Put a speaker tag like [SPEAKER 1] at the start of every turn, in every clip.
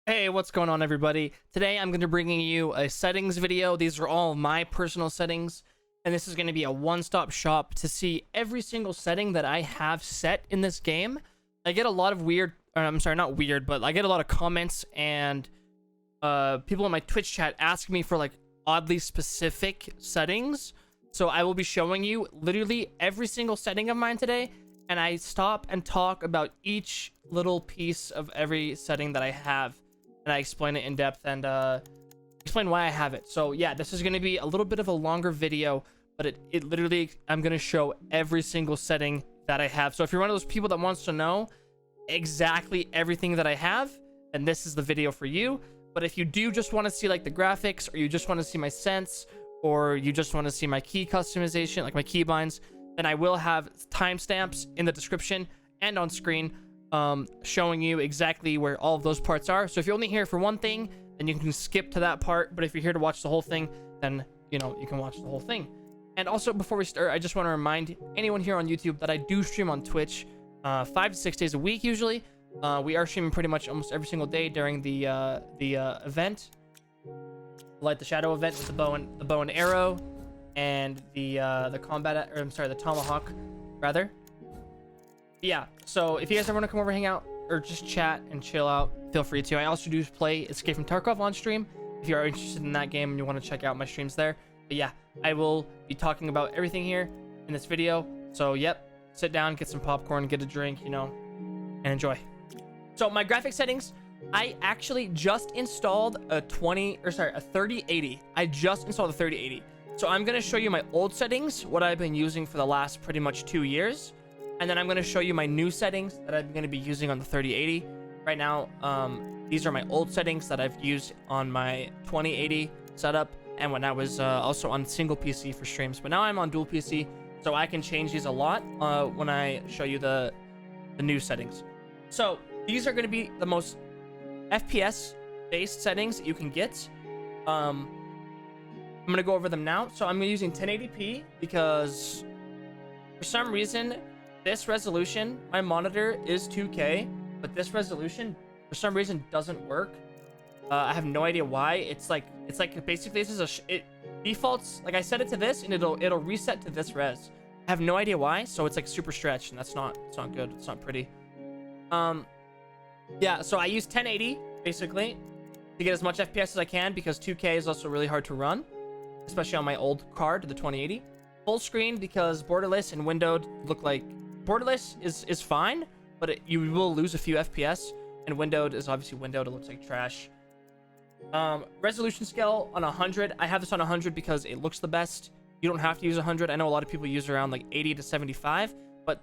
[SPEAKER 1] Hey, what's going on, everybody? Today I'm going to be bringing you a settings video. These are all my personal settings, and this is going to be a one-stop shop to see every single setting that I have set in this game. I get a lot of weird, I'm sorry, not weird, but I get a lot of comments and people in my Twitch chat ask me for like oddly specific settings. So I will be showing you literally every single setting of mine today, and I stop and talk about each little piece of every setting that I have. And I explain it in depth and explain why I have it. So yeah, this is going to be a little bit of a longer video, but it literally, I'm going to show every single setting that I have. So if you're one of those people that wants to know exactly everything that I have, then this is the video for you. But if you do just want to see like the graphics, or you just want to see my sense, or you just want to see my key customization, like my keybinds, then I will have timestamps in the description and on screen showing you exactly where all of those parts are. So if you're only here for one thing, then you can skip to that part. But if you're here to watch the whole thing, then you can watch the whole thing. And also, before we start, I just want to remind anyone here on YouTube that I do stream on Twitch 5 to 6 days a week usually. We are streaming pretty much almost every single day during the event, like the shadow event with the bow and arrow, and the combat, or I'm sorry, the tomahawk rather. Yeah, so if you guys ever want to come over, hang out, or just chat and chill out, feel free to. I also do play Escape from Tarkov on stream if you are interested in that game and you want to check out my streams there. But yeah, I will be talking about everything here in this video. So yep, sit down, get some popcorn, get a drink, and enjoy. So my graphic settings, I actually just installed a 3080. I just installed a 3080. So I'm going to show you my old settings, what I've been using for the last pretty much 2 years. And then I'm going to show you my new settings that I'm going to be using on the 3080. Right now, these are my old settings that I've used on my 2080 setup, and when I was also on single PC for streams. But now I'm on dual PC, so I can change these a lot when I show you the new settings. So these are going to be the most FPS-based settings that you can get. I'm going to go over them now. So I'm using 1080p because for some reason, this resolution, my monitor is 2K, but this resolution for some reason doesn't work. I have no idea why. It's like basically this is it defaults, like I set it to this and it'll reset to this res. I have no idea why, so it's like super stretched, and it's not good. It's not pretty. Yeah, so I use 1080 basically to get as much FPS as I can, because 2K is also really hard to run, especially on my old card, the 2080. Full screen because borderless and windowed look like borderless is fine, but you will lose a few FPS, and windowed is obviously windowed. It looks like trash. Resolution scale on 100. I have this on 100 because it looks the best. You don't have to use 100. I know a lot of people use around like 80 to 75, but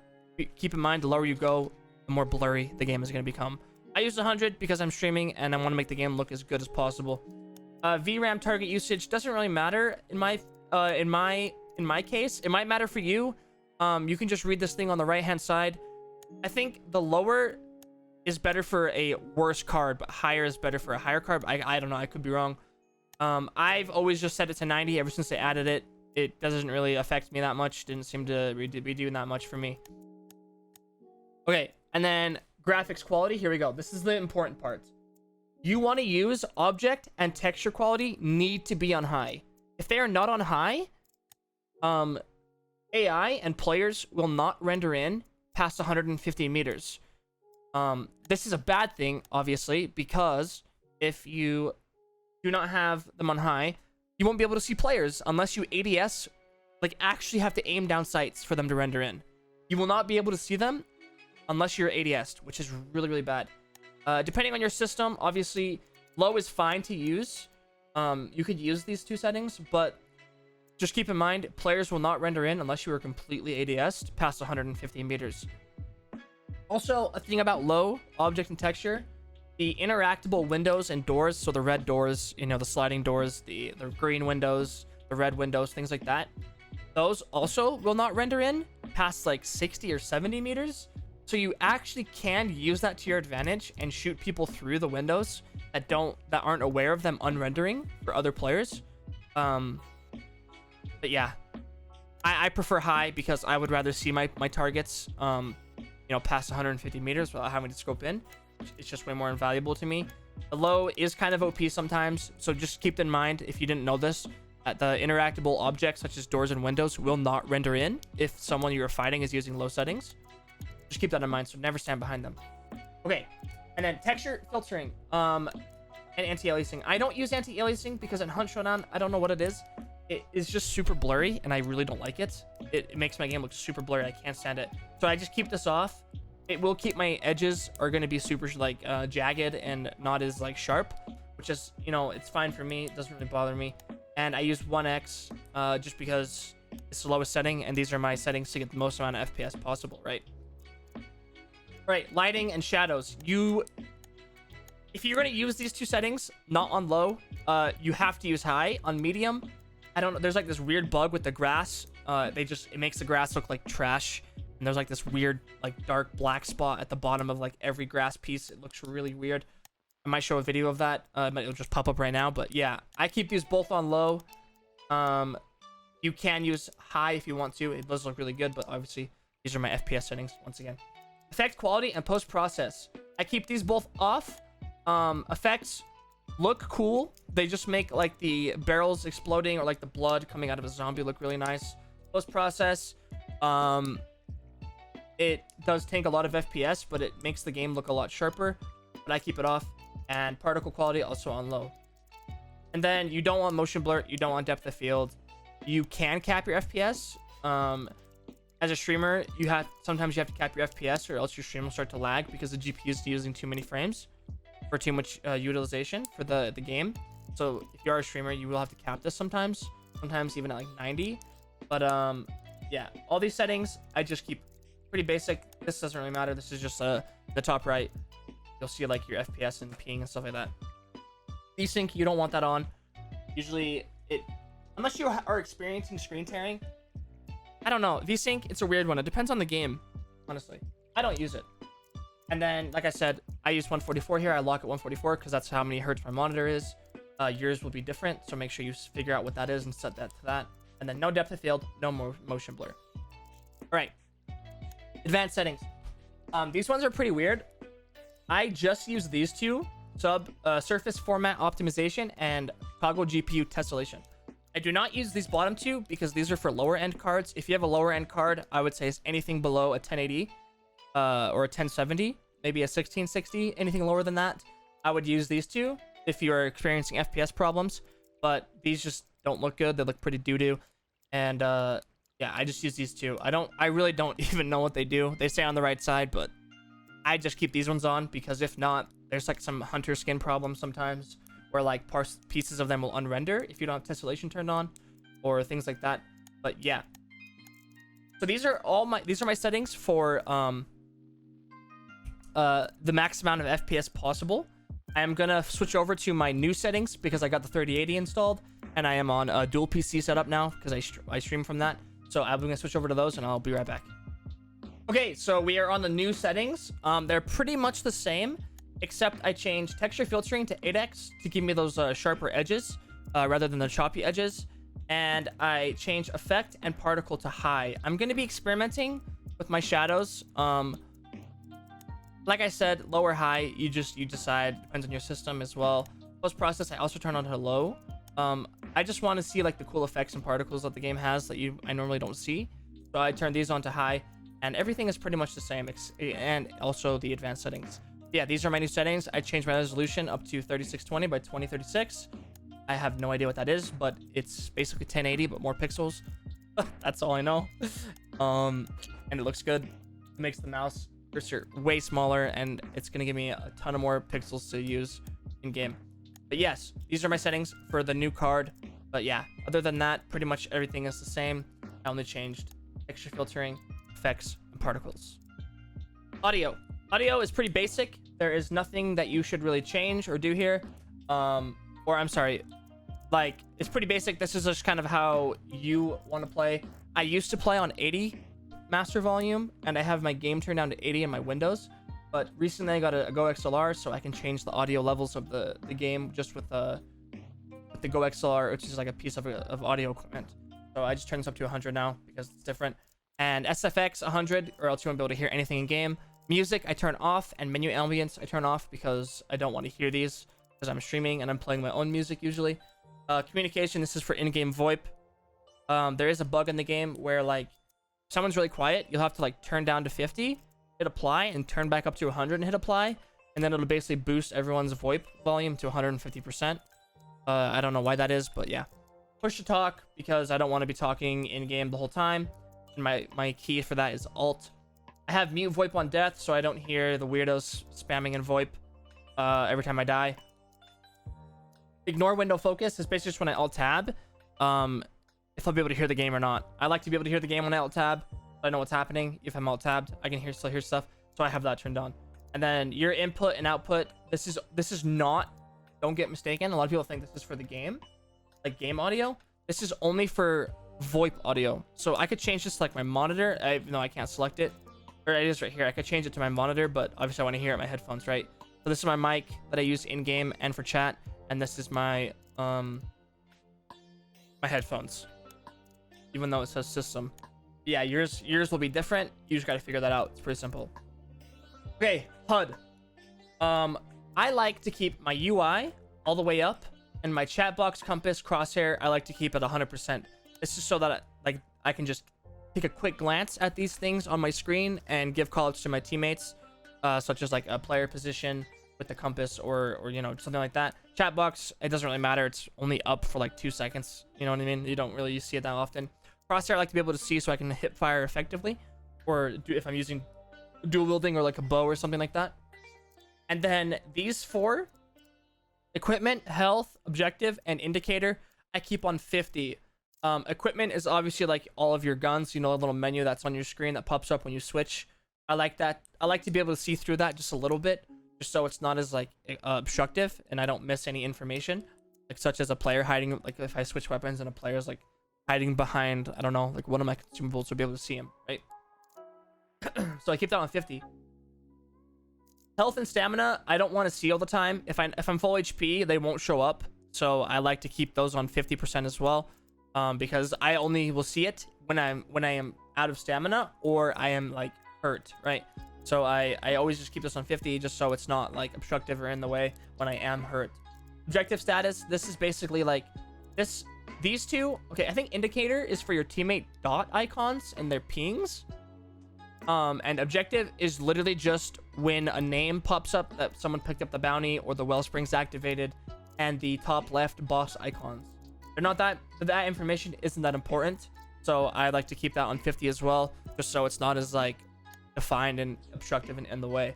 [SPEAKER 1] keep in mind, the lower you go, the more blurry the game is going to become. I use 100 because I'm streaming and I want to make the game look as good as possible. VRAM target usage doesn't really matter in my case. It might matter for you. You can just read this thing on the right hand side. I think the lower is better for a worse card, but higher is better for a higher card. I don't know, I could be wrong. I've always just set it to 90 ever since they added it. It doesn't really affect me that much. Didn't seem to be doing that much for me. Okay, and then graphics quality. Here we go. This is the important part. You want to use object and texture quality need to be on high. If they are not on high, AI and players will not render in past 150 meters. This is a bad thing, obviously, because if you do not have them on high, you won't be able to see players unless you ADS, like actually have to aim down sights for them to render in. You will not be able to see them unless you're ADS'd, which is really, really bad. Depending on your system, obviously, low is fine to use. You could use these two settings, but just keep in mind, players will not render in unless you are completely ADS'd past 150 meters. Also, a thing about low object and texture, the interactable windows and doors, so the red doors, the sliding doors, the green windows, the red windows, things like that, those also will not render in past like 60 or 70 meters. So you actually can use that to your advantage and shoot people through the windows that aren't aware of them unrendering for other players. But yeah, I prefer high because I would rather see my targets past 150 meters without having to scope in. It's just way more invaluable to me. The low is kind of OP sometimes, so just keep in mind, if you didn't know this, that the interactable objects such as doors and windows will not render in if someone you're fighting is using low settings. Just keep that in mind, so never stand behind them. Okay, and then texture filtering and anti-aliasing. I don't use anti-aliasing because in Hunt Showdown, I don't know what it is. It is just super blurry, and I really don't like it. It makes my game look super blurry. I can't stand it. So I just keep this off. It will keep my edges are going to be super like jagged and not as like sharp, which is, you know, it's fine for me. It doesn't really bother me. And I use 1x just because it's the lowest setting, and these are my settings to get the most amount of FPS possible, right? Right, lighting and shadows. If you're going to use these two settings, not on low, you have to use high. On medium, I don't know, there's like this weird bug with the grass. It makes the grass look like trash. And there's like this weird, like dark black spot at the bottom of like every grass piece. It looks really weird. I might show a video of that. It'll just pop up right now. But yeah, I keep these both on low. You can use high if you want to. It does look really good, but obviously these are my FPS settings once again. Effect quality and post-process. I keep these both off. Effects look cool. They just make like the barrels exploding or like the blood coming out of a zombie look really nice. Post-process, it does tank a lot of FPS, but it makes the game look a lot sharper. But I keep it off. And particle quality also on low. And then you don't want motion blur. You don't want depth of field. You can cap your FPS. As a streamer, sometimes you have to cap your FPS, or else your stream will start to lag because the GPU is using too many frames for too much utilization for the game. So if you are a streamer, you will have to cap this sometimes even at like 90. But yeah, all these settings I just keep pretty basic. This doesn't really matter. This is just the top right. You'll see like your FPS and ping and stuff like that. Desync, you don't want that on. Usually unless you are experiencing screen tearing, I don't know. VSync, it's a weird one. It depends on the game, honestly. I don't use it. And then, like I said, I use 144 here. I lock at 144 because that's how many hertz my monitor is. Yours will be different, so make sure you figure out what that is and set that to that. And then no depth of field, no more motion blur. All right. Advanced settings. These ones are pretty weird. I just use these two: surface format optimization and toggle GPU tessellation. I do not use these bottom two because these are for lower end cards. If you have a lower end card, I would say it's anything below a 1080 or a 1070, maybe a 1660, anything lower than that, I would use these two if you are experiencing FPS problems. But these just don't look good. They look pretty doo-doo. And yeah, I just use these two. I really don't even know what they do. They stay on the right side, but I just keep these ones on because if not, there's like some hunter skin problems sometimes where like pieces of them will unrender if you don't have tessellation turned on or things like that. But yeah, so these are my settings for the max amount of FPS possible. I am gonna switch over to my new settings because I got the 3080 installed and I am on a dual PC setup now because I stream from that. So I'm gonna switch over to those and I'll be right back. Okay, so we are on the new settings. They're pretty much the same, except I changed texture filtering to 8x to give me those sharper edges rather than the choppy edges. And I changed effect and particle to high. I'm going to be experimenting with my shadows. Like I said, low or high, you decide. Depends on your system as well. Post process, I also turn on to low. I just want to see like the cool effects and particles that the game has that I normally don't see. So I turn these on to high, and everything is pretty much the same, and also the advanced settings. Yeah, these are my new settings. I changed my resolution up to 3620 by 2036. I have no idea what that is, but it's basically 1080 but more pixels. That's all I know. And it looks good. It makes the mouse cursor way smaller, and it's gonna give me a ton of more pixels to use in game. But yes, these are my settings for the new card. But yeah, other than that, pretty much everything is the same. I only changed texture filtering, effects, and particles. Audio is pretty basic. There is nothing that you should really change or do here. Or I'm sorry, like, it's pretty basic. This is just kind of how you want to play. I used to play on 80 master volume, and I have my game turned down to 80 in my Windows. But recently I got a Go XLR, so I can change the audio levels of the game just with the Go XLR, which is like a piece of audio equipment. So I just turned this up to 100 now because it's different. And SFX 100, or else you won't be able to hear anything in game. Music I turn off, and menu ambience I turn off because I don't want to hear these. because I'm streaming and I'm playing my own music usually. Communication, this is for in-game VoIP. There is a bug in the game where like if someone's really quiet, you'll have to like turn down to 50, hit apply, and turn back up to 100 and hit apply, and then it'll basically boost everyone's VoIP volume to 150%. I don't know why that is, but yeah. Push to talk, because I don't want to be talking in-game the whole time. And my key for that is Alt. I have mute VoIP on death, so I don't hear the weirdos spamming in VoIP every time I die. Ignore window focus is basically just when I Alt tab, if I'll be able to hear the game or not. I like to be able to hear the game when I Alt tab, so I know what's happening. If I'm Alt tabbed, I can still hear stuff, so I have that turned on. And then your input and output, this is not, don't get mistaken, a lot of people think this is for the game, like game audio. This is only for VoIP audio. So I could change this to like my monitor. No, I can't select it, or it is right here. I could change it to my monitor, but obviously I want to hear it in my headphones, right? So this is my mic that I use in game and for chat, and this is my my headphones, even though it says system. Yeah, yours will be different. You just got to figure that out. It's pretty simple. Okay, HUD. I like to keep my UI all the way up, and my chat box, compass, crosshair, I like to keep at 100%. This is so that I can just take a quick glance at these things on my screen and give callouts to my teammates, such as like a player position with the compass, or you know, something like that. Chat box, it doesn't really matter. It's only up for like 2 seconds. You know what I mean? You don't really see it that often. Crosshair, I like to be able to see so I can hip fire effectively, or if I'm using dual wielding or like a bow or something like that. And then these 4, equipment, health, objective, and indicator, I keep on 50. Equipment is obviously like all of your guns, you know, a little menu that's on your screen that pops up when you switch. I like that. I like to be able to see through that just a little bit, just so it's not as like obstructive and I don't miss any information, like such as a player hiding, like if I switch weapons and a player's like hiding behind, I don't know, like one of my consumables to be able to see him, right? So I keep that on 50. Health and stamina, I don't want to see all the time. If I'm full HP, they won't show up. So I like to keep those on 50% as well, because I only will see it when I am out of stamina or I am like hurt, right? So I always just keep this on 50, just so it's not like obstructive or in the way when I am hurt. Objective status, this is basically like these two. Okay, I think indicator is for your teammate dot icons and their pings. And objective is literally just when a name pops up that someone picked up the bounty or the wellspring's activated, and the top left boss icons. They're not that information isn't that important, so I like to keep that on 50 as well, just so it's not as like defined and obstructive and in the way.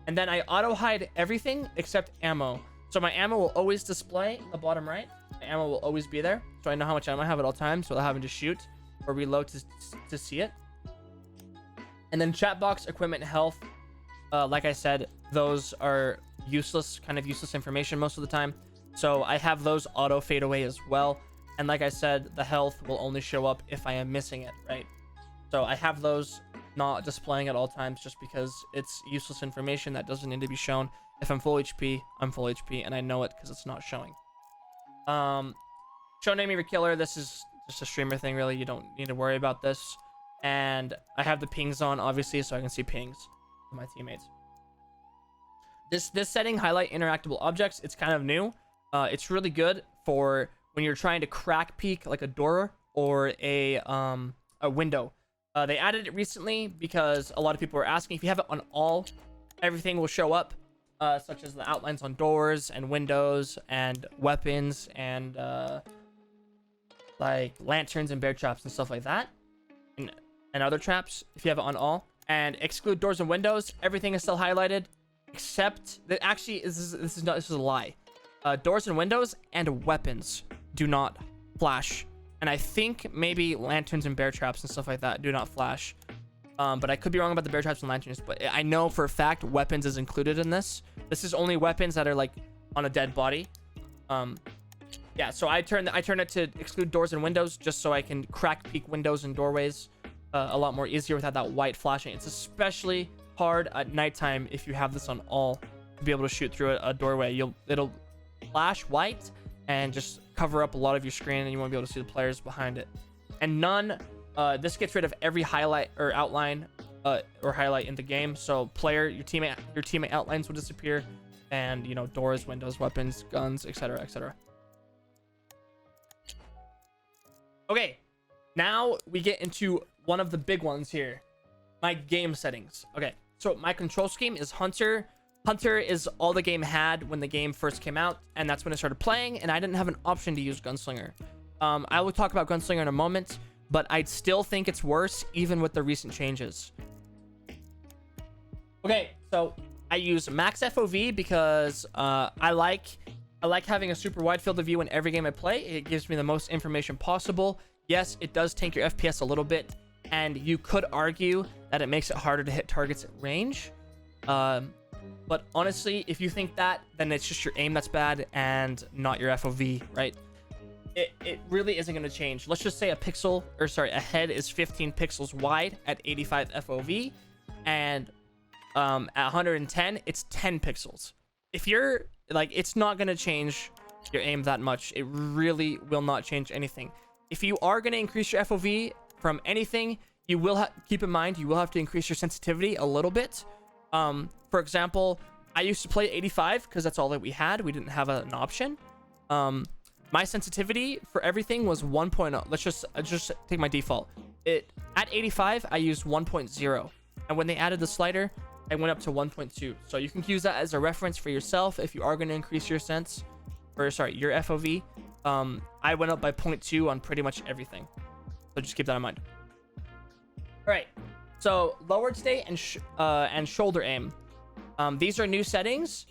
[SPEAKER 1] And then I auto hide everything except ammo. So my ammo will always display in the bottom right. My ammo will always be there, so I know how much ammo I have at all times without having to shoot or reload to see it. And then chat box, equipment, health, like I said, those are useless, kind of useless information most of the time. So I have those auto fade away as well. And like I said, the health will only show up if I am missing it, right? So I have those not displaying at all times just because it's useless information that doesn't need to be shown. If I'm full HP, I'm full HP, and I know it because it's not showing. Show name of your killer. This is just a streamer thing, really. You don't need to worry about this. And I have the pings on, obviously, so I can see pings of my teammates. This setting, highlight interactable objects, it's kind of new. It's really good for when you're trying to crack peek like a door or a window. They added it recently because a lot of people were asking. If you have it on all, everything will show up, such as the outlines on doors and windows and weapons and like lanterns and bear traps and stuff like that. And other traps, if you have it on all. And exclude doors and windows, everything is still highlighted, except that actually this is a lie. Doors and windows and weapons do not flash, and I think maybe lanterns and bear traps and stuff like that do not flash. But I could be wrong about the bear traps and lanterns, but I know for a fact weapons is included in this. This is only weapons that are like on a dead body. Yeah, so I turn it to exclude doors and windows just so I can crack peek windows and doorways a lot more easier without that white flashing. It's especially hard at nighttime if you have this on all to be able to shoot through a doorway. It'll flash white and just cover up a lot of your screen, and you won't be able to see the players behind it. And none, this gets rid of every highlight or outline or highlight in the game. So your teammate outlines will disappear. and, you know, doors, windows, weapons, guns, etc., etc. Okay, now we get into one of the big ones here, my game settings. Okay, so my control scheme is Hunter. Hunter is all the game had when the game first came out, and that's when I started playing, and I didn't have an option to use Gunslinger. I will talk about Gunslinger in a moment, but I'd still think it's worse even with the recent changes. Okay, so I use max FOV because I like having a super wide field of view in every game I play. It gives me the most information possible. Yes, it does tank your FPS a little bit, and you could argue that it makes it harder to hit targets at range. But honestly, if you think that, then it's just your aim that's bad and not your FOV, right? It really isn't going to change. Let's just say a head is 15 pixels wide at 85 FOV, and at 110, it's 10 pixels. If you're like, it's not going to change your aim that much. It really will not change anything. If you are going to increase your FOV from anything, you will keep in mind, you will have to increase your sensitivity a little bit. For example, I used to play 85 because that's all that we had. We didn't have an option. My sensitivity for everything was 1.0. Let's just take my default. At 85, I used 1.0. And when they added the slider, I went up to 1.2. So you can use that as a reference for yourself if you are going to increase your your FOV. I went up by 0.2 on pretty much everything. So just keep that in mind. All right. So lowered state and shoulder aim. These are new settings.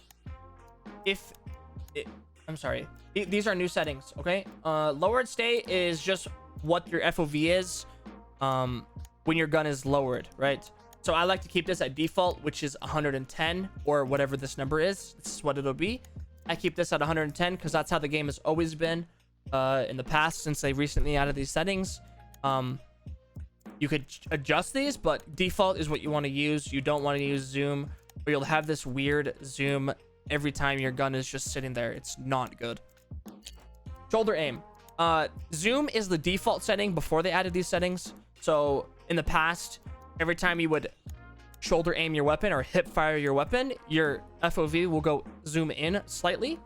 [SPEAKER 1] These are new settings, okay? Lowered state is just what your FOV is when your gun is lowered, right? So I like to keep this at default, which is 110 or whatever this number is. This is what it'll be. I keep this at 110 because that's how the game has always been in the past since they recently added these settings. You could adjust these, but default is what you want to use. You don't want to use zoom, or you'll have this weird zoom every time your gun is just sitting there. It's not good. Shoulder aim. Zoom is the default setting before they added these settings. So in the past, every time you would shoulder aim your weapon or hip fire your weapon, your FOV will go zoom in slightly.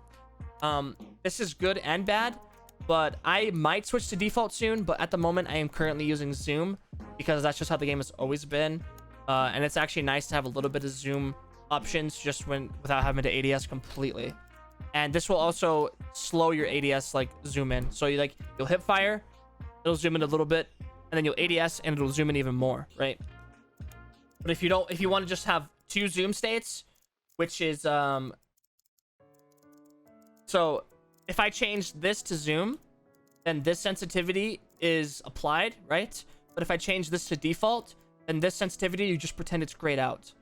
[SPEAKER 1] This is good and bad, but I might switch to default soon. But at the moment, I am currently using zoom because that's just how the game has always been. And it's actually nice to have a little bit of zoom options just without having to ADS completely. And this will also slow your ADS, like zoom in. So you'll hip fire, it'll zoom in a little bit, and then you'll ADS and it'll zoom in even more, right? But if you want to just have two zoom states, which is so if I change this to zoom, then this sensitivity is applied, right? But if I change this to default, then this sensitivity, you just pretend it's grayed out.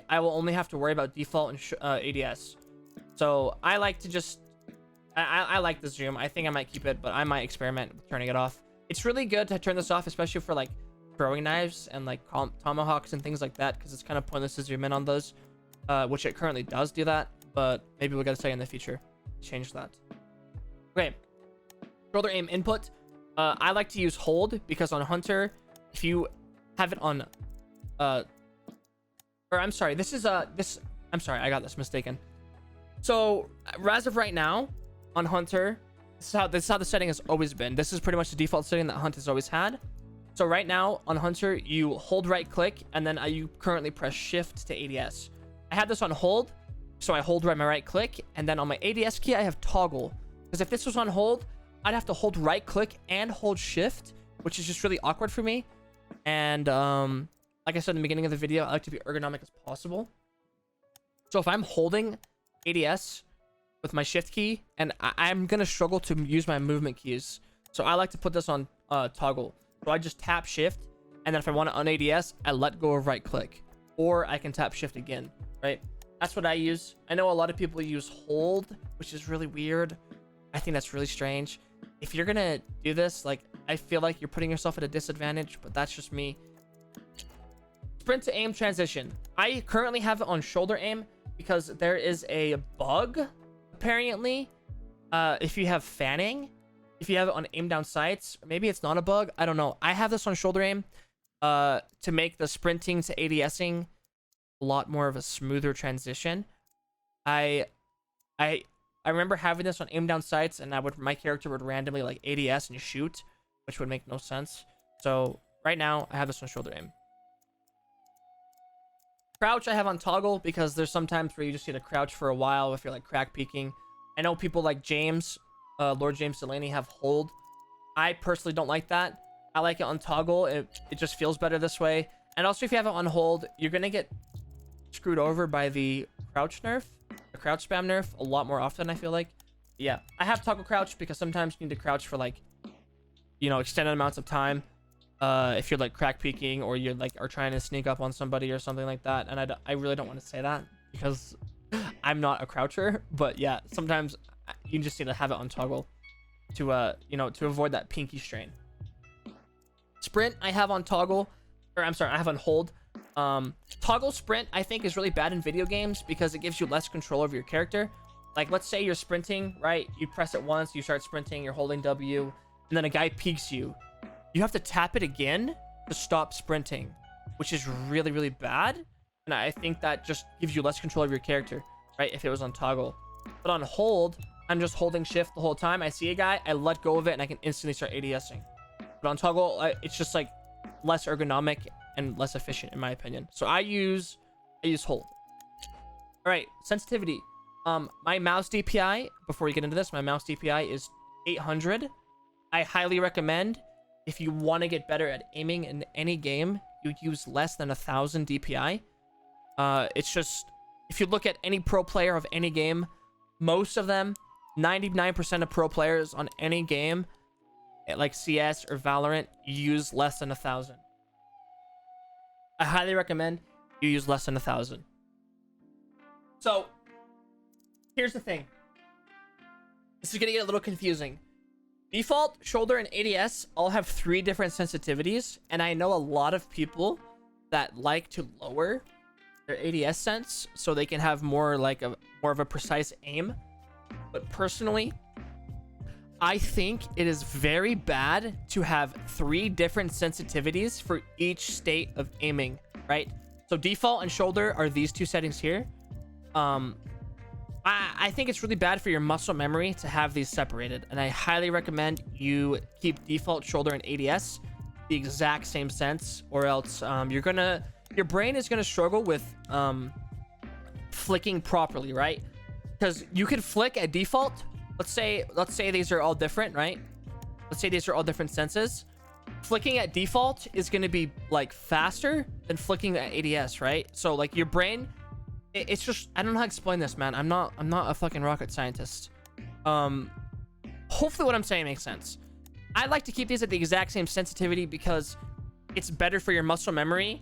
[SPEAKER 1] I will only have to worry about default and ADS. So I like to just I like the zoom. I think I might keep it, but I might experiment with turning it off. It's really good to turn this off, especially for like throwing knives and like tomahawks and things like that, because it's kind of pointless to zoom in on those, which it currently does do that, but maybe we gotta say in the future change that. Okay, shoulder aim input. I like to use hold because on Hunter, if you have it on I'm sorry, I'm sorry, I got this mistaken. So as of right now on Hunter, this is how the setting has always been. This is pretty much the default setting that Hunt has always had. So right now on Hunter, you hold right click and then you currently press shift to ADS. I had this on hold, so I hold my right click, and then on my ADS key I have toggle, because if this was on hold, I'd have to hold right click and hold shift, which is just really awkward for me. And like I said in the beginning of the video, I like to be ergonomic as possible. So if I'm holding ADS with my shift key, and I'm gonna struggle to use my movement keys, so I like to put this on toggle. So I just tap shift, and then if I want to on ADS, I let go of right click, or I can tap shift again, right? That's what I use. I know a lot of people use hold, which is really weird. I think that's really strange. If you're gonna do this, like, I feel like you're putting yourself at a disadvantage, but that's just me. Sprint to aim transition. I currently have it on shoulder aim because there is a bug, apparently, if you have fanning. If you have it on aim down sights, maybe it's not a bug. I don't know. I have this on shoulder aim to make the sprinting to ADSing a lot more of a smoother transition. I I remember having this on aim down sights, and my character would randomly like ADS and shoot, which would make no sense. So right now I have this on shoulder aim. Crouch I have on toggle because there's sometimes where you just need to crouch for a while if you're like crack peeking. I know people like James, Lord James Delaney, have hold. I personally don't like that. I like it on toggle. It just feels better this way. And also, if you have it on hold, you're gonna get screwed over by the crouch nerf, the crouch spam nerf, a lot more often, I feel like. Yeah, I have toggle crouch because sometimes you need to crouch for like, you know, extended amounts of time. If you're like crack peeking or you're like are trying to sneak up on somebody or something like that. And I really don't want to say that because I'm not a croucher. But yeah, sometimes you just need to have it on toggle to you know, to avoid that pinky strain. Sprint I have on toggle, or I'm sorry, I have on hold. Toggle sprint I think is really bad in video games because it gives you less control over your character. Like, let's say you're sprinting, right? You press it once, you start sprinting, you're holding W, and then a guy peeks you. You have to tap it again to stop sprinting, which is really, really bad. And I think that just gives you less control of your character, right? If it was on toggle. But on hold, I'm just holding shift the whole time. I see a guy, I let go of it, and I can instantly start ADSing. But on toggle, it's just like less ergonomic and less efficient in my opinion. So I use hold. All right, sensitivity. My mouse DPI, before we get into this, my mouse DPI is 800. I highly recommend, if you want to get better at aiming in any game, you use less than 1000 DPI. It's just, if you look at any pro player of any game, most of them, 99% of pro players on any game, like CS or Valorant, use less than 1000. I highly recommend you use less than 1000. So, here's the thing. This is gonna get a little confusing. Default, shoulder, and ADS all have 3 different sensitivities, and I know a lot of people that like to lower their ADS sense so they can have more like more of a precise aim. But personally, I think it is very bad to have 3 different sensitivities for each state of aiming, right? So default and shoulder are these 2 settings here. I think it's really bad for your muscle memory to have these separated, and I highly recommend you keep default, shoulder, and ADS the exact same sense, or else your brain is gonna struggle with flicking properly, right? Because you can flick at default. Let's say these are all different, right? Let's say these are all different senses. Flicking at default is gonna be like faster than flicking at ADS, right? So like your brain, it's just, I don't know how to explain this, man. I'm not a fucking rocket scientist. Hopefully what I'm saying makes sense. I like to keep these at the exact same sensitivity because it's better for your muscle memory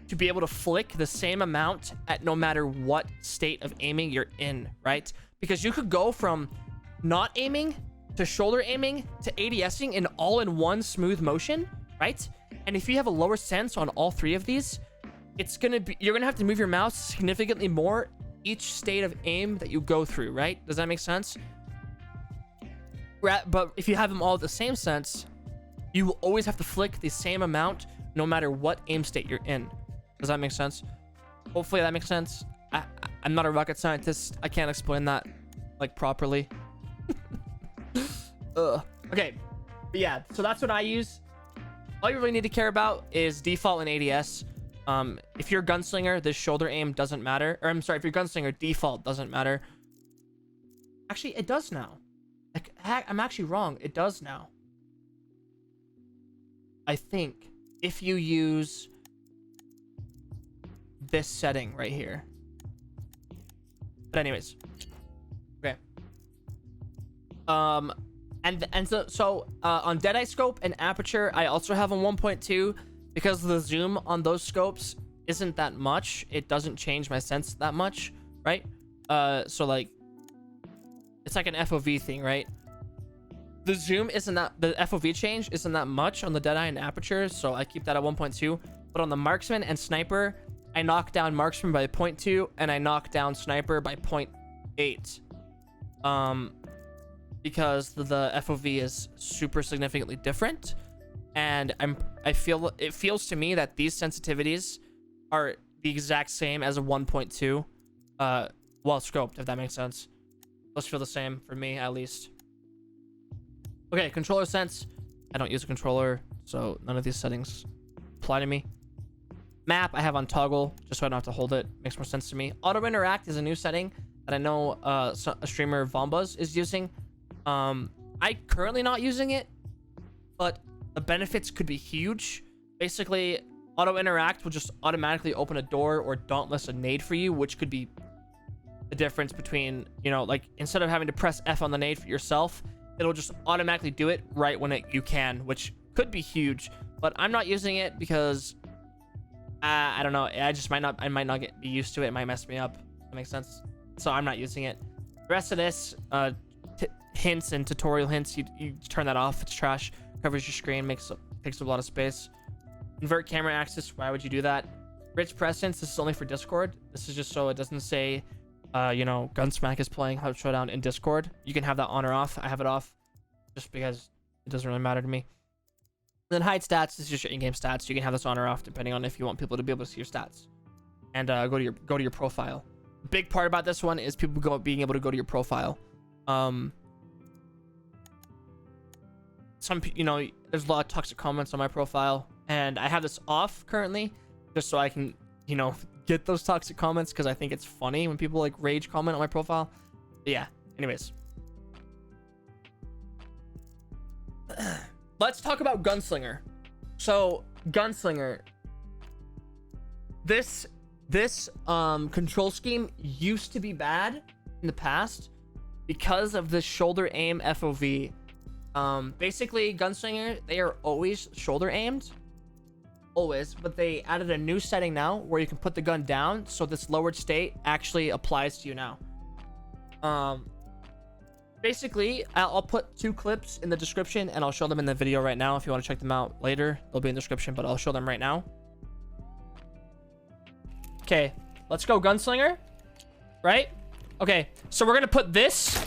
[SPEAKER 1] to be able to flick the same amount at no matter what state of aiming you're in, right? Because you could go from not aiming to shoulder aiming to ADSing in all in one smooth motion, right? And if you have a lower sense on all 3 of these, you're gonna have to move your mouse significantly more each state of aim that you go through, right? Does that make sense? But if you have them all at the same sense, you will always have to flick the same amount no matter what aim state you're in. Does that make sense? Hopefully that makes sense. I'm not a rocket scientist. I can't explain that like properly. Okay, but yeah, so that's what I use. All you really need to care about is default and ADS. If you're Gunslinger, this shoulder aim doesn't matter. Or I'm sorry, if you're Gunslinger, default doesn't matter. Actually, it does now. Like, I'm actually wrong. It does now. I think if you use this setting right here. But anyways, okay. And so on Deadeye scope and aperture, I also have a 1.2 because the zoom on those scopes isn't that much. It doesn't change my sense that much, right? So like, it's like an FOV thing, right? The zoom isn't that, the FOV change isn't that much on the Deadeye and aperture, so I keep that at 1.2. But on the marksman and sniper, I knock down marksman by 0.2 and I knock down sniper by 0.8. Because the FOV is super significantly different, and it feels to me that these sensitivities are the exact same as a 1.2 well scoped, if that makes sense. Those feel the same for me, at least. Okay, controller sense. I don't use a controller, so none of these settings apply to me. Map I have on toggle, just so I don't have to hold it. Makes more sense to me. Auto interact is a new setting that I know a streamer Vombuz is using. I currently not using it, but the benefits could be huge. Basically, auto interact will just automatically open a door or dauntless a nade for you, which could be the difference between, you know, like instead of having to press F on the nade for yourself, it'll just automatically do it right when you can, which could be huge. But I'm not using it because I don't know. I might not be used to it. It might mess me up. That makes sense. So I'm not using it. The rest of this, hints and tutorial hints, you turn that off. It's trash. Covers your screen, takes up a lot of space. Invert camera axis. Why would you do that? Rich presence. This is only for Discord. This is just so it doesn't say, you know, Gunsmackk is playing Showdown in Discord. You can have that on or off. I have it off just because it doesn't really matter to me. Then hide stats. This is just your in-game stats. You can have this on or off depending on if you want people to be able to see your stats. And go to your profile. Big part about this one is people being able to go to your profile. You know, there's a lot of toxic comments on my profile, and I have this off currently just so I can, you know, get those toxic comments because I think it's funny when people like rage comment on my profile. But yeah, anyways. Let's talk about Gunslinger. So, Gunslinger. This control scheme used to be bad in the past because of the shoulder aim FOV. Basically, Gunslinger, they are always shoulder aimed. Always. But they added a new setting now where you can put the gun down, so this lowered state actually applies to you now. Basically, I'll put 2 clips in the description, and I'll show them in the video right now. If you want to check them out later, they'll be in the description, but I'll show them right now. Okay, let's go Gunslinger. Right? Okay, so we're gonna put this.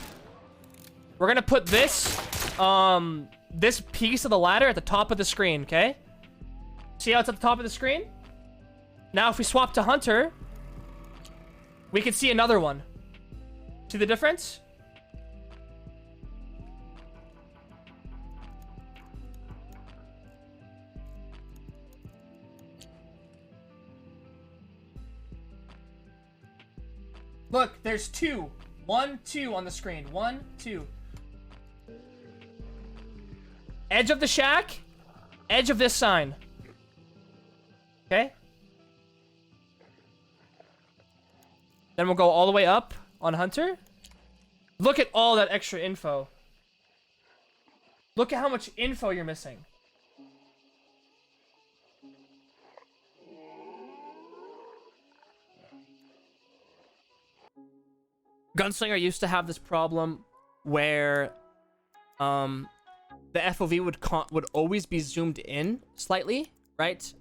[SPEAKER 1] We're gonna put this, this piece of the ladder at the top of the screen, okay? See how it's at the top of the screen? Now, if we swap to Hunter, we can see another one. See the difference? Look, there's 2. 1, 2 on the screen. 1, 2. Edge of the shack. Edge of this sign. Okay. Then we'll go all the way up on Hunter. Look at all that extra info. Look at how much info you're missing. Gunslinger used to have this problem where the FOV would always be zoomed in slightly, right?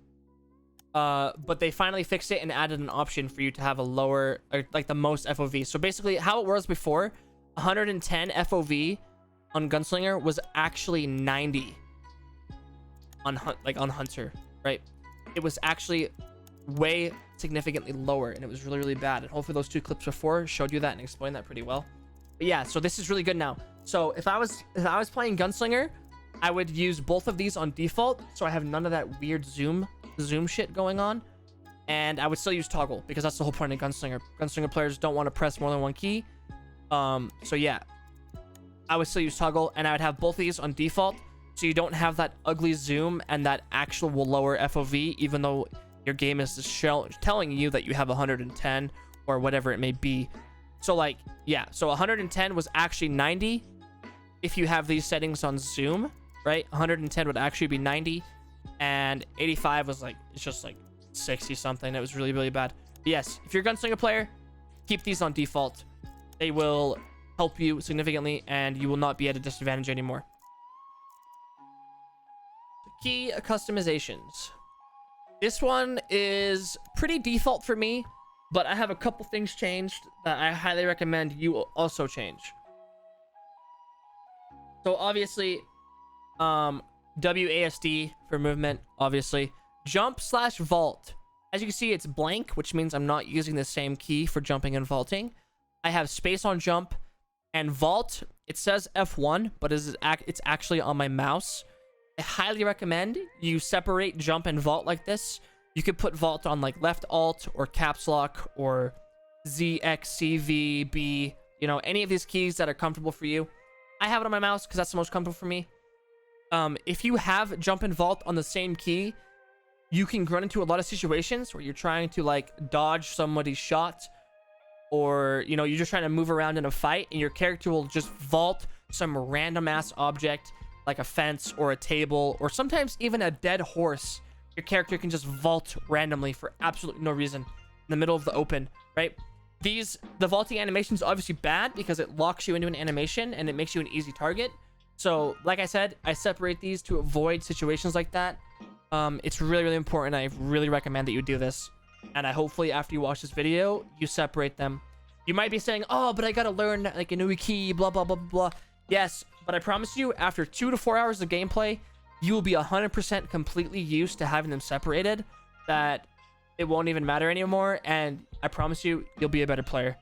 [SPEAKER 1] But they finally fixed it and added an option for you to have a lower, or like the most FOV. So basically, how it was before, 110 FOV on Gunslinger was actually 90 on Hunter, right? It was actually way significantly lower, and it was really, really bad. And hopefully those 2 clips before showed you that and explained that pretty well. But yeah, so this is really good now. So if I was playing Gunslinger, I would use both of these on default, so I have none of that weird zoom shit going on, and I would still use toggle because that's the whole point of Gunslinger. Gunslinger players don't want to press more than 1 key. So yeah, I would still use toggle, and I would have both of these on default, so you don't have that ugly zoom and that actual lower FOV, even though your game is telling you that you have 110 or whatever it may be. So like, yeah, so 110 was actually 90 if you have these settings on zoom, right? 110 would actually be 90, and 85 was like, it's just like 60 something. It was really, really bad. But yes, if you're a Gunslinger player, keep these on default. They will help you significantly, and you will not be at a disadvantage anymore. Key customizations. This one is pretty default for me, but I have a couple things changed that I highly recommend you also change. So obviously, WASD for movement, obviously. Jump/vault. As you can see, it's blank, which means I'm not using the same key for jumping and vaulting. I have space on jump and vault. It says F1, but it's actually on my mouse. I highly recommend you separate jump and vault like this. You could put vault on like left alt or caps lock or Z, X, C, V, B, you know, any of these keys that are comfortable for you. I have it on my mouse because that's the most comfortable for me. If you have jump and vault on the same key, you can run into a lot of situations where you're trying to like dodge somebody's shot, or you know, you're just trying to move around in a fight and your character will just vault some random ass object like a fence or a table, or sometimes even a dead horse. Your character can just vault randomly for absolutely no reason in the middle of the open, right? The vaulting animation is obviously bad because it locks you into an animation and it makes you an easy target. So like I said, I separate these to avoid situations like that. It's really, really important. I really recommend that you do this. And I hopefully after you watch this video, you separate them. You might be saying, oh, but I gotta learn like a new key, blah, blah, blah, blah, blah. Yes, but I promise you, after 2 to 4 hours of gameplay, you will be 100% completely used to having them separated, that it won't even matter anymore. And I promise you, you'll be a better player.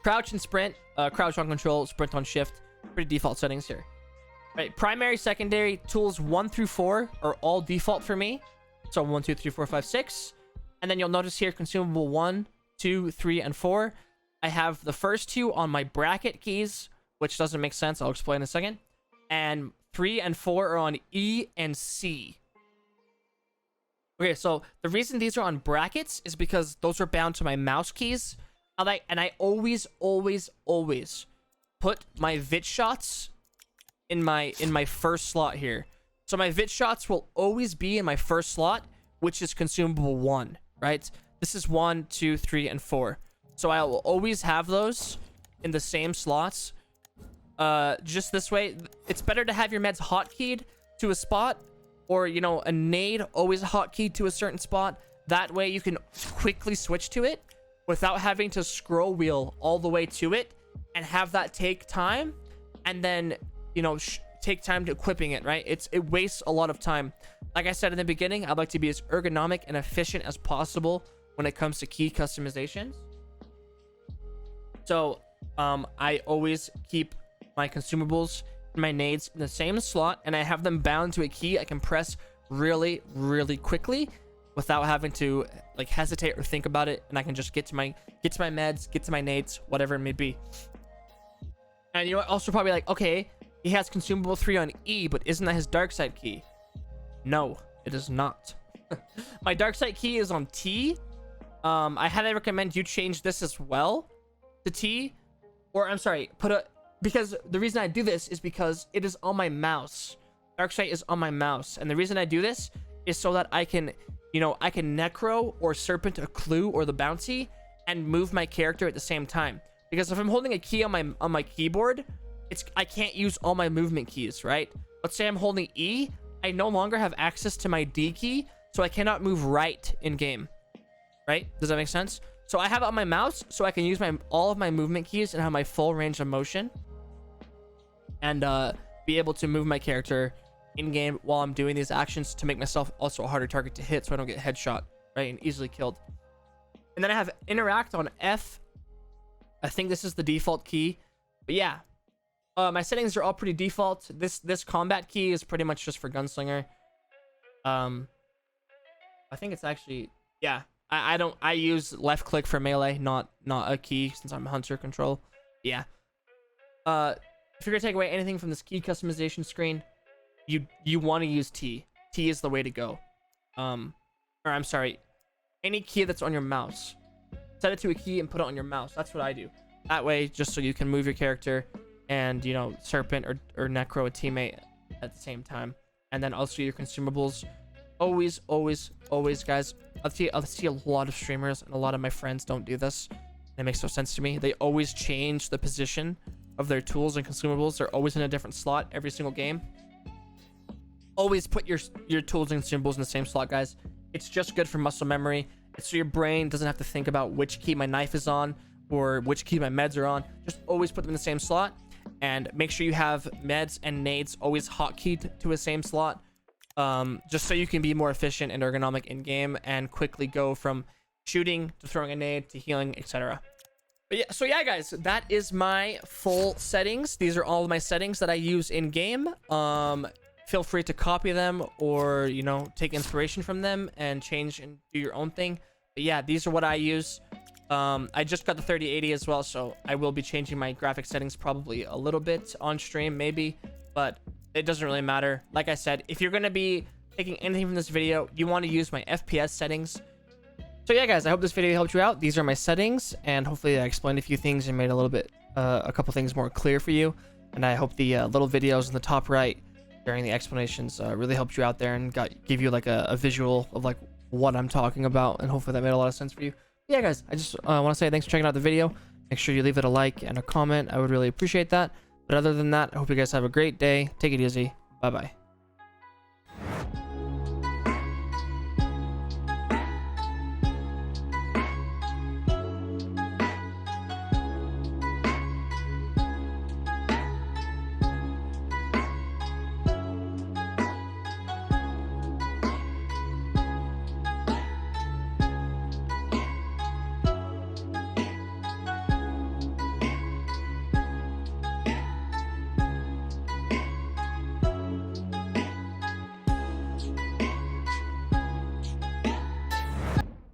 [SPEAKER 1] Crouch and sprint, crouch on control, sprint on shift. Pretty default settings here. Right, primary, secondary, tools 1 through 4 are all default for me. So 1, 2, 3, 4, 5, 6. And then you'll notice here, consumable 1, 2, 3, and 4. I have the first 2 on my bracket keys, which doesn't make sense. I'll explain in a second. And 3 and 4 are on E and C. Okay, so the reason these are on brackets is because those are bound to my mouse keys. I always put my vit shots in my first slot here. So my vit shots will always be in my first slot, which is consumable 1, right? This is 1, 2, 3, and 4. So I will always have those in the same slots. Just this way, it's better to have your meds hotkeyed to a spot, or you know, a nade always hotkeyed to a certain spot. That way you can quickly switch to it without having to scroll wheel all the way to it and have that take time, and then you know, take time to equipping it, right? It wastes a lot of time. Like I said in the beginning, I'd like to be as ergonomic and efficient as possible when it comes to key customizations. So I always keep my consumables and my nades in the same slot, and I have them bound to a key I can press really, really quickly without having to like hesitate or think about it, and I can just get to my meds, get to my nades, whatever it may be. And you're also probably like, okay, he has consumable 3 on E, but isn't that his dark side key? No, it is not. My dark side key is on T. I highly recommend you change this as well to T, or I'm sorry, because the reason I do this is because it is on my mouse. Dark side is on my mouse, and the reason I do this is so that I can, you know, I can necro or serpent a clue or the bouncy and move my character at the same time. Because if I'm holding a key on my keyboard, I can't use all my movement keys, right? Let's say I'm holding E, I no longer have access to my D key, so I cannot move right in game, right? Does that make sense? So I have it on my mouse, so I can use all of my movement keys and have my full range of motion, and be able to move my character in game while I'm doing these actions to make myself also a harder target to hit, so I don't get headshot, right, and easily killed. And then I have interact on F. I think this is the default key, but yeah. My settings are all pretty default. This combat key is pretty much just for Gunslinger. I think it's actually, yeah. I use left click for melee, not a key, since I'm hunter control. Yeah. If you're gonna take away anything from this key customization screen, you want to use T. T is the way to go. Or I'm sorry, any key that's on your mouse, set it to a key and put it on your mouse. That's what I do. That way, just so you can move your character and, you know, serpent or necro a teammate at the same time. And then also your consumables. Always, guys. I'll see a lot of streamers and a lot of my friends don't do this. It makes no sense to me. They always change the position of their tools and consumables. They're always in a different slot every single game. Always put your tools and consumables in the same slot, guys. It's just good for muscle memory. It's so your brain doesn't have to think about which key my knife is on or which key my meds are on. Just always put them in the same slot, and make sure you have meds and nades always hotkeyed to a same slot, just so you can be more efficient and ergonomic in game and quickly go from shooting to throwing a nade to healing, etc. But yeah, so yeah, guys, that is my full settings. These are all of my settings that I use in game. Feel free to copy them or, you know, take inspiration from them and change and do your own thing. But yeah, these are what I use. I just got the 3080 as well, so I will be changing my graphic settings probably a little bit on stream, maybe, but it doesn't really matter. Like I said, if you're going to be taking anything from this video, you want to use my FPS settings. So yeah, guys, I hope this video helped you out. These are my settings, and hopefully I explained a few things and made a couple things more clear for you. And I hope the little videos in the top right during the explanations really helped you out there and give you like a visual of like what I'm talking about, and hopefully that made a lot of sense for you. Yeah, guys, I just want to say thanks for checking out the video. Make sure you leave it a like and a comment. I would really appreciate that. But other than that, I hope you guys have a great day. Take it easy. Bye bye.